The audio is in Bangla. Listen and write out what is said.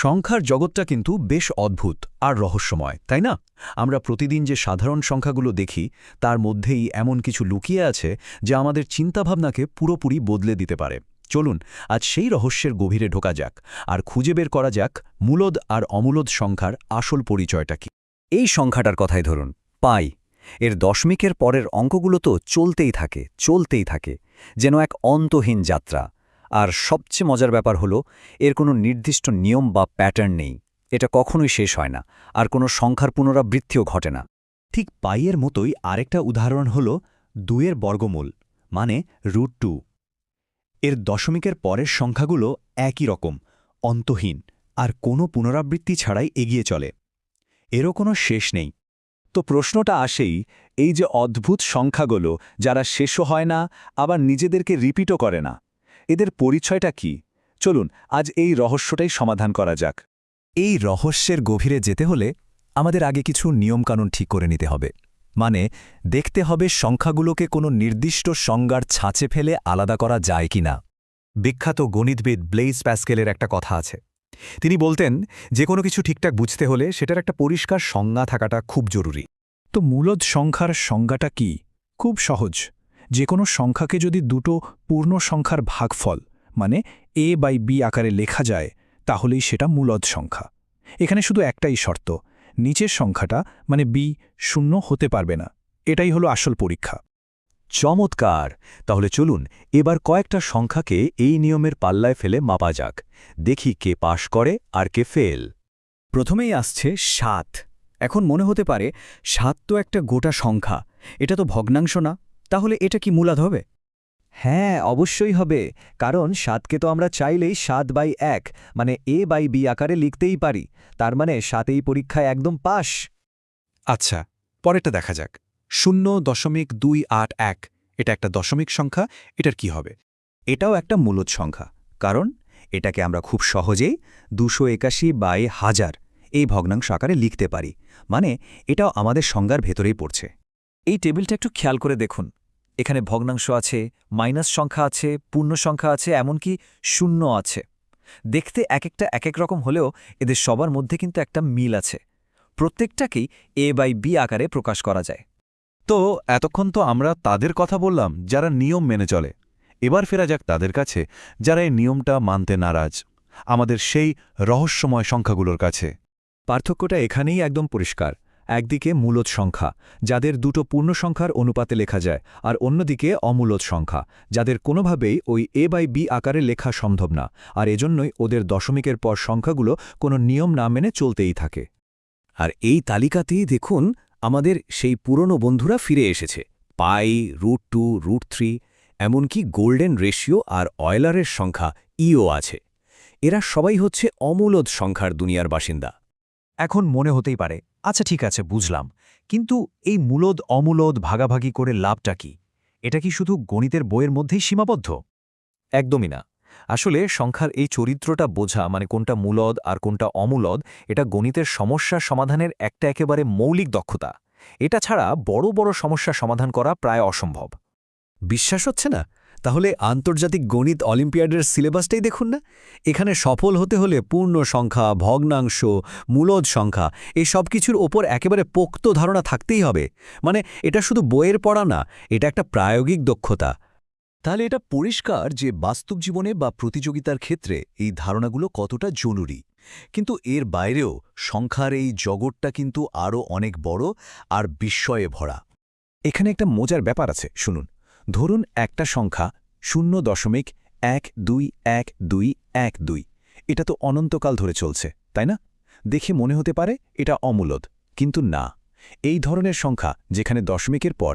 সংখ্যার জগৎটা কিন্তু বেশ অদ্ভুত আর রহস্যময়, তাই না? আমরা প্রতিদিন যে সাধারণ সংখ্যাগুলো দেখি তার মধ্যেই এমন কিছু লুকিয়ে আছে যা আমাদের চিন্তাভাবনাকে পুরোপুরি বদলে দিতে পারে। চলুন আজ সেই রহস্যের গভীরে ঢোকা যাক আর খুঁজে বের করা যাক মূলদ আর অমূলদ সংখ্যার আসল পরিচয়টা কি। এই সংখ্যাটার কথাই ধরুন, পাই। এর দশমিকের পরের অঙ্কগুলো তো চলতেই থাকে, যেন এক অন্তহীন যাত্রা। আর সবচেয়ে মজার ব্যাপার হলো, এর কোনো নির্দিষ্ট নিয়ম বা প্যাটার্ন নেই। এটা কখনোই শেষ হয় না, আর কোনো সংখ্যার পুনরাবৃত্তিও ঘটে না। ঠিক পাইয়ের মতোই আরেকটা উদাহরণ হল 2-এর বর্গমূল, মানে √2। এর দশমিকের পরের সংখ্যাগুলো একই রকম, অন্তহীন, আর কোনো পুনরাবৃত্তি ছাড়াই এগিয়ে চলে। এরও কোনো শেষ নেই। তো প্রশ্নটা আসেই, এই যে অদ্ভুত সংখ্যাগুলো যারা শেষও হয় না, আবার নিজেদেরকে রিপিটও করে না, এদের পরিচয়টা কি? চলুন আজ এই রহস্যটাই সমাধান করা যাক। এই রহস্যের গভীরে যেতে হলে আমাদের আগে কিছু নিয়মকানুন ঠিক করে নিতে হবে। মানে দেখতে হবে সংখ্যাগুলোকে কোনো নির্দিষ্ট সংজ্ঞার ছাঁচে ফেলে আলাদা করা যায় কিনা। বিখ্যাত গণিতবিদ ব্লেইজ প্যাসকেলের একটা কথা আছে। তিনি বলতেন, যে কোনো কিছু ঠিকঠাক বুঝতে হলে সেটার একটা পরিষ্কার সংজ্ঞা থাকাটা খুব জরুরি। তো মূলদ সংখ্যার সংজ্ঞাটা কি? খুব সহজ। যে কোনো সংখ্যাকে যদি দুটো পূর্ণ সংখ্যার ভাগফল মানে a/b আকারে লেখা যায়, তাহলেই সেটা মূলদ সংখ্যা। এখানে শুধু একটাই শর্ত, নিচের সংখ্যাটা মানে b শূন্য হতে পারবে না। এটাই হলো আসল পরীক্ষা। চমৎকার! তাহলে চলুন এবার কয়েকটা সংখ্যাকে এই নিয়মের পাল্লায় ফেলে মাপা যাক। দেখি কে পাশ করে আর কে ফেল। প্রথমেই আসছে 7। এখন মনে হতে পারে 7 তো একটা গোটা সংখ্যা, এটা তো ভগ্নাংশ না, তাহলে এটা কি মূলদ হবে? হ্যাঁ, অবশ্যই হবে, কারণ 7কে তো আমরা চাইলেই 7/1 মানে a/b আকারে লিখতেই পারি। তার মানে 7 এই পরীক্ষায় একদম পাস। আচ্ছা, পরেরটা দেখা যাক। 0.281, এটা একটা দশমিক সংখ্যা, এটার কি হবে? এটাও একটা মূলদ সংখ্যা, কারণ এটাকে আমরা খুব সহজেই 281/1000 এই ভগ্নাংশ আকারে লিখতে পারি। মানে এটাও আমাদের সংজ্ঞার ভেতরেই পড়ছে। এই টেবিলটা একটু খেয়াল করে দেখুন। এখানে ভগ্নাংশ আছে, মাইনাস সংখ্যা আছে, পূর্ণ সংখ্যা আছে, এমনকি শূন্য আছে। দেখতে একটা এক এক রকম হলেও এদের সবার মধ্যে কিন্তু একটা মিল আছে। প্রত্যেকটাকেই a/b আকারে প্রকাশ করা যায়। তো এতক্ষণ তো আমরা তাদের কথা বললাম যারা নিয়ম মেনে চলে। এবার ফেরা যাক তাদের কাছে যারা এই নিয়মটা মানতে নারাজ, আমাদের সেই রহস্যময় সংখ্যাগুলোর কাছে। পার্থক্যটা এখানেই একদম পরিষ্কার। একদিকে মূলদ সংখ্যা, যাদের দুটো পূর্ণ সংখ্যার অনুপাতে লেখা যায়, আর অন্যদিকে অমূলদ সংখ্যা, যাদের কোনোভাবেই ওই a/b আকারে লেখা সম্ভব না, আর এজন্যই ওদের দশমিকের পর সংখ্যাগুলো কোনো নিয়ম না মেনে চলতেই থাকে। আর এই তালিকাতেই দেখুন আমাদের সেই পুরনো বন্ধুরা ফিরে এসেছে। পাই, √2, √3, এমনকি গোল্ডেন রেশিও আর অয়লারের সংখ্যা ইও আছে। এরা সবাই হচ্ছে অমূলদ সংখ্যার দুনিয়ার বাসিন্দা। এখন মনে হতেই পারে, আচ্ছা ঠিক আছে বুঝলাম, কিন্তু এই মূলদ অমূলদ ভাগাভাগি করে লাভটা কি? এটা কি শুধু গণিতের বইয়ের মধ্যেই সীমাবদ্ধ? একদমই না। আসলে সংখ্যার এই চরিত্রটা বোঝা, মানে কোনটা মূলদ আর কোনটা অমূলদ, এটা গণিতের সমস্যা সমাধানের একটা একেবারে মৌলিক দক্ষতা। এটা ছাড়া বড় বড় সমস্যা সমাধান করা প্রায় অসম্ভব। বিশ্বাস হচ্ছে না? তাহলে আন্তর্জাতিক গণিত অলিম্পিয়াডের সিলেবাসটাই দেখুন না। এখানে সফল হতে হলে পূর্ণ সংখ্যা, ভগ্নাংশ, মূলদ সংখ্যা এই সব কিছুর ওপর একেবারে পোক্ত ধারণা থাকতেই হবে। মানে এটা শুধু বইয়ের পড়া না, এটা একটা প্রায়োগিক দক্ষতা। তাহলে এটা পরিষ্কার যে বাস্তব জীবনে বা প্রতিযোগিতার ক্ষেত্রে এই ধারণাগুলো কতটা জরুরি। কিন্তু এর বাইরেও সংখ্যার এই জগৎটা কিন্তু আরও অনেক বড় আর বিস্ময়ে ভরা। এখানে একটা মজার ব্যাপার আছে, শুনুন। ধরুন একটা সংখ্যা 0.121212, এটা তো অনন্তকাল ধরে চলছে, তাই না? দেখে মনে হতে পারে এটা অমূলদ, কিন্তু না। এই ধরনের সংখ্যা যেখানে দশমিকের পর